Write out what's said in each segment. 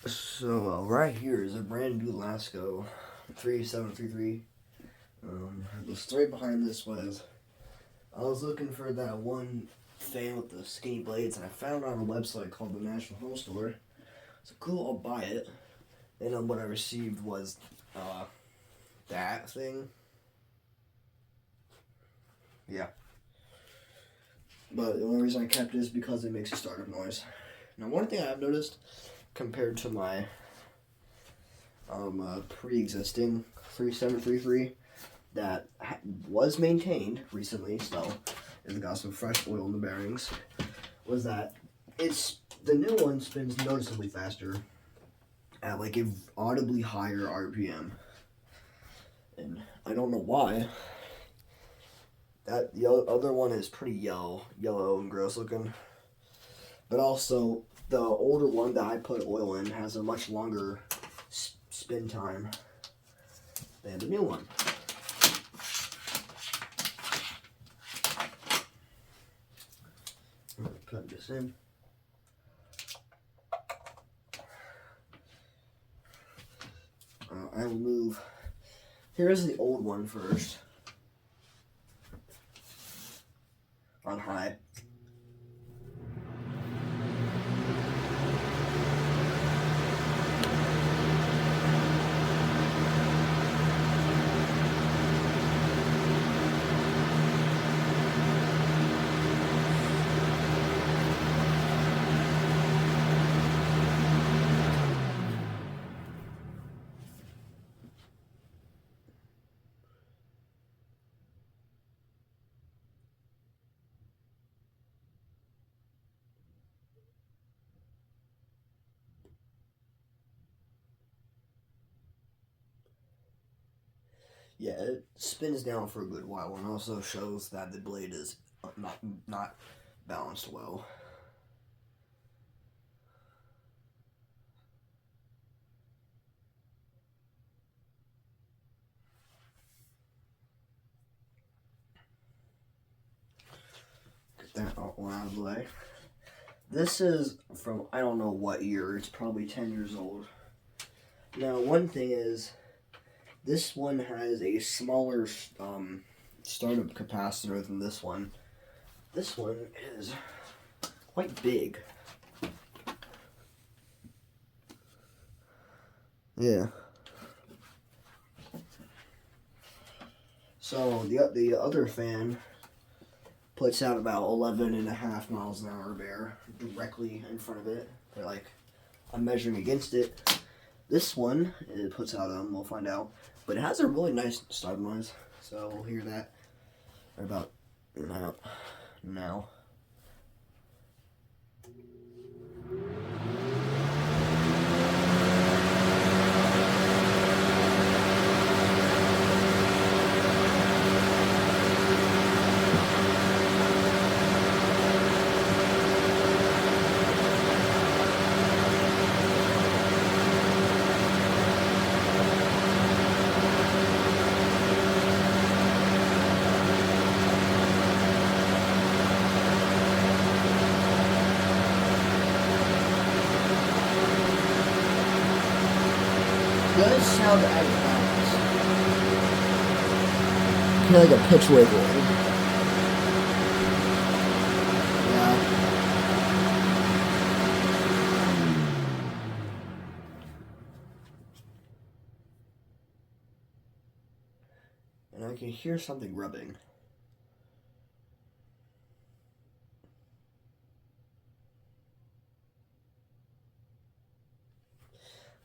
So right here is a brand new Lasko 3733. The story behind this was I was looking for that one fan with the skinny blades, and I found it on a website called the National Home Store. So cool, I'll buy it. And then what I received was uh, that thing. Yeah. But the only reason I kept it is because it makes a startup noise. Now, one thing I've noticed compared to my pre-existing 3733 that was maintained recently, so it got some fresh oil in the bearings, was that the new one spins noticeably faster at like a audibly higher RPM, and I don't know why. That the other one is pretty yellow and gross looking, but also the older one that I put oil in has a much longer spin time than the new one. I'm going to plug this in. I will move. Here's the old one first. On high. Yeah, it spins down for a good while and also shows that the blade is not balanced well. Get that all out of the way. This is from I don't know what year. It's probably 10 years old. Now, one thing is, this one has a smaller startup capacitor than this one. This one is quite big. Yeah. So the other fan puts out about 11.5 miles an hour bare directly in front of it. They're like, I'm measuring against it. This one, it puts out, we'll find out. But it has a really nice start noise. So we'll hear that right about now. Does sound as kind of like a pitch wiggle. Yeah. And I can hear something rubbing.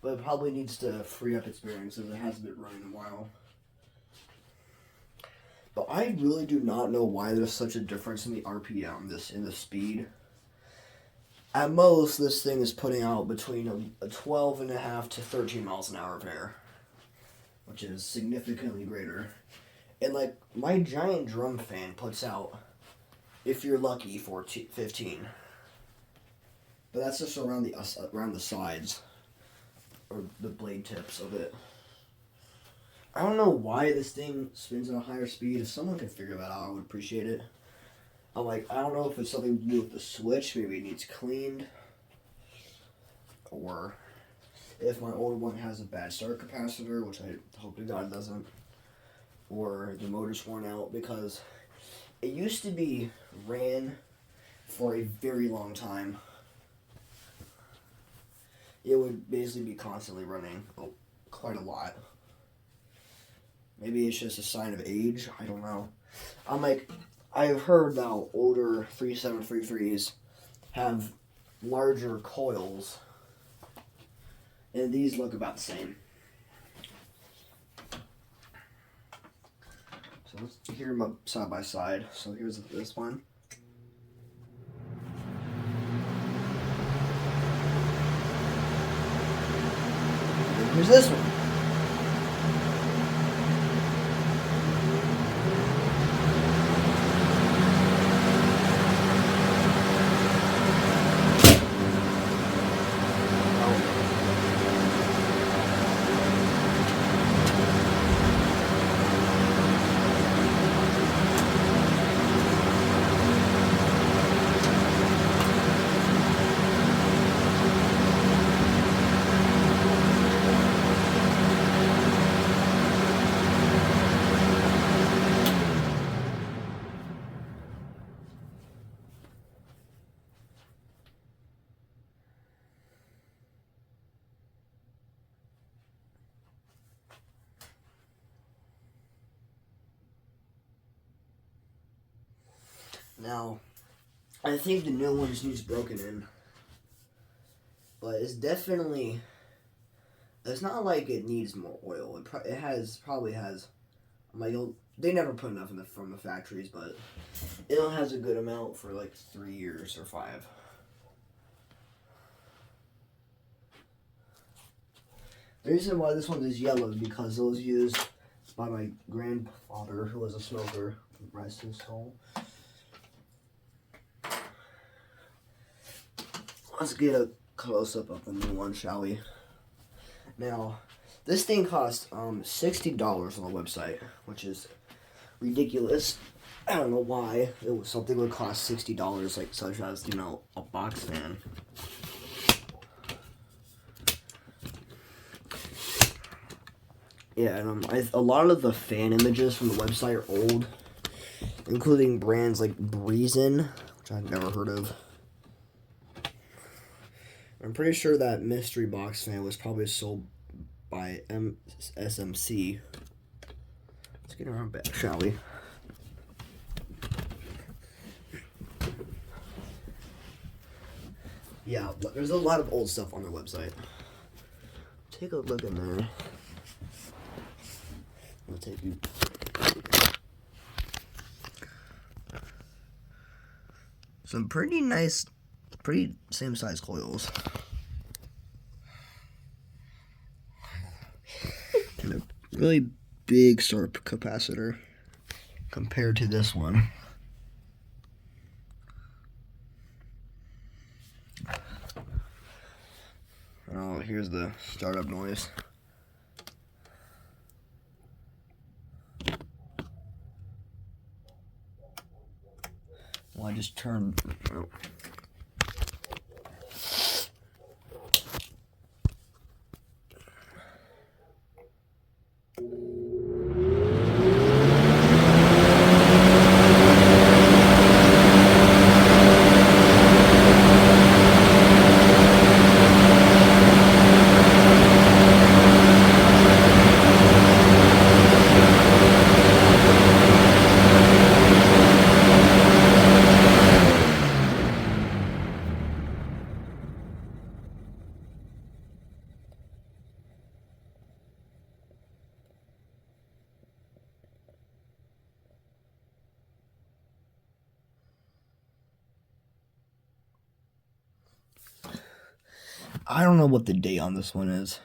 But it probably needs to free up its bearings since it hasn't been running in a while. But I really do not know why there's such a difference in the RPM, in the speed. At most, this thing is putting out between a 12.5 to 13 miles an hour of air, which is significantly greater. And like my giant drum fan puts out, if you're lucky, 15. But that's just around the sides or the blade tips of it. I don't know why this thing spins at a higher speed. If someone could figure that out, I would appreciate it. I don't know if it's something to do with the switch. Maybe it needs cleaned. Or if my old one has a bad start capacitor, which I hope to God doesn't, or the motor's worn out, because it used to be ran for a very long time. It would basically be constantly running quite a lot. Maybe it's just a sign of age. I don't know. I've heard now older 3733s have larger coils, and these look about the same. So let's hear them up side by side. So here's this one. And here's this one. Now, I think the new one just needs broken in. But it's definitely... It's not like it needs more oil. It probably has... they never put enough from the factories, but it has a good amount for like 3 years or 5. The reason why this one is yellow is because it was used by my grandfather, who was a smoker. Rest his soul. Let's get a close-up of the new one, shall we? Now, this thing cost $60 on the website, which is ridiculous. I don't know why something would cost $60, like such as, a box fan. Yeah, and a lot of the fan images from the website are old, including brands like Breezin, which I've never heard of. I'm pretty sure that mystery box fan was probably sold by SMC. Let's get around back, shall we? Yeah, there's a lot of old stuff on their website. Take a look in there. I'll take you. Some pretty nice, pretty same size coils. And a really big start capacitor compared to this one. Oh, here's the startup noise. Well, I just turned. Oh. I don't know what the date on this one is.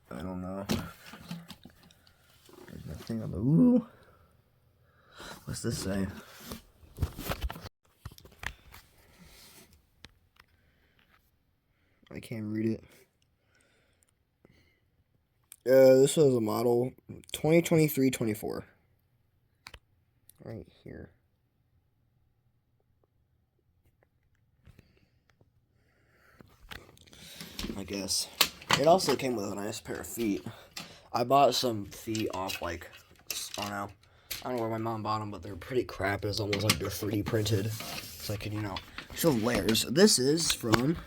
I don't know. There's nothing on the... Ooh. What's this say? I can't read it. This was a model 2023-24. Right here. I guess. It also came with a nice pair of feet. I bought some feet off, like, I don't know where my mom bought them, but they're pretty crap. It's almost like they're 3D printed. So I can, show layers. This is from...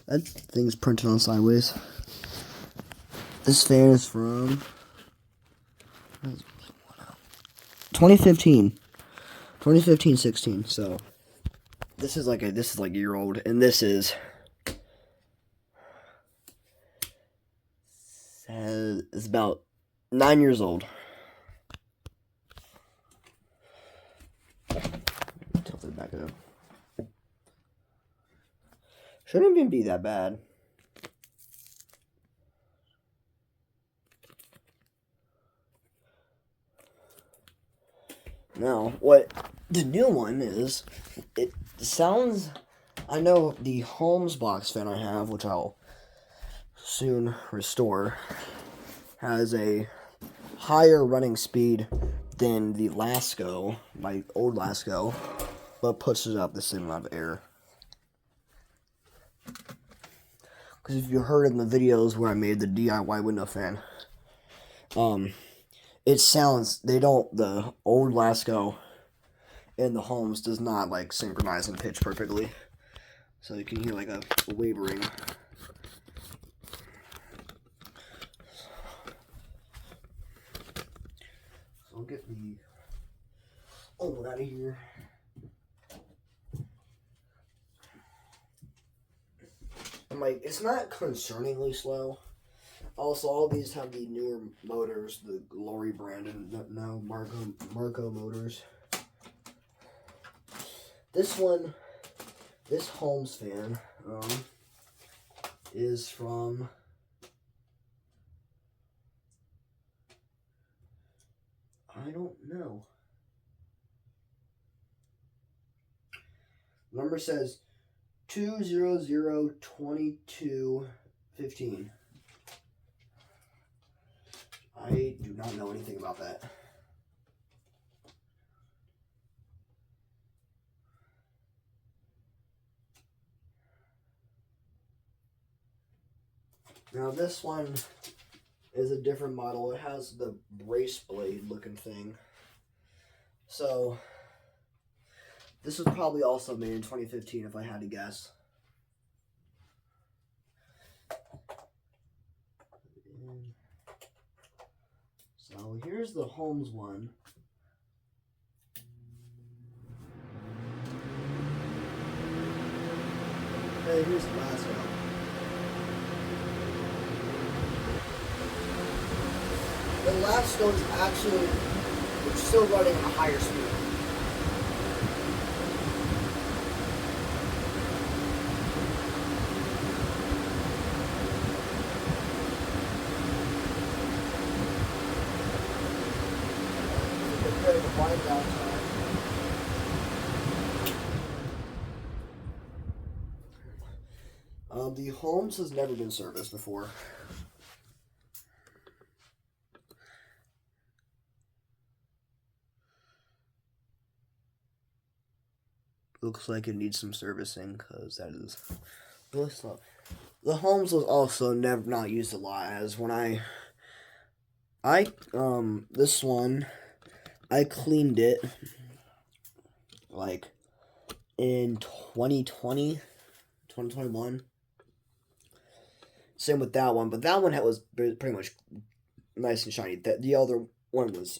That thing's printed on sideways. This fan is from 2015. 2015-16. So this is like a year old, and this is it's about 9 years old. Tilt it back up. Shouldn't even be that bad. Now, what the new one is, it sounds... I know the Holmes box fan I have, which I'll soon restore, has a higher running speed than the Lasko, my old Lasko, but pushes out the same amount of air. Because if you heard in the videos where I made the DIY window fan, it sounds, the old Lasko and the Holmes does not, like, synchronize and pitch perfectly. So you can hear, like, a wavering. So I'll get the old out of here. And, like, it's not concerningly slow. Also, all these have the newer motors, the Lori brand, and now Marco motors. This Holmes fan, is from I don't know. Number says 2002215. I do not know anything about that. Now this one is a different model. It has the brace blade looking thing. So this was probably also made in 2015 if I had to guess. So here's the Holmes one. Hey, here's the Lasko. The Lasko is actually, it's still running at a higher speed. Compared to the wind down time. The Holmes has never been serviced before. Looks like it needs some servicing because that is really slow. The Holmes was also not used a lot, as when this one, I cleaned it like in 2020, 2021. Same with that one, but that one was pretty much nice and shiny. The other one was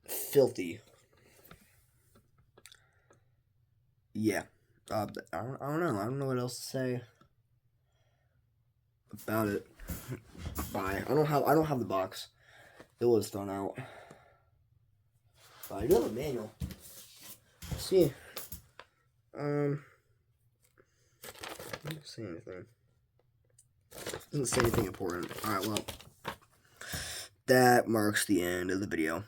filthy. Yeah, I don't know. I don't know what else to say about it. Bye. I don't have the box. It was thrown out. But I do have a manual. Let's see. Doesn't say anything. Doesn't say anything important. Alright, well, that marks the end of the video.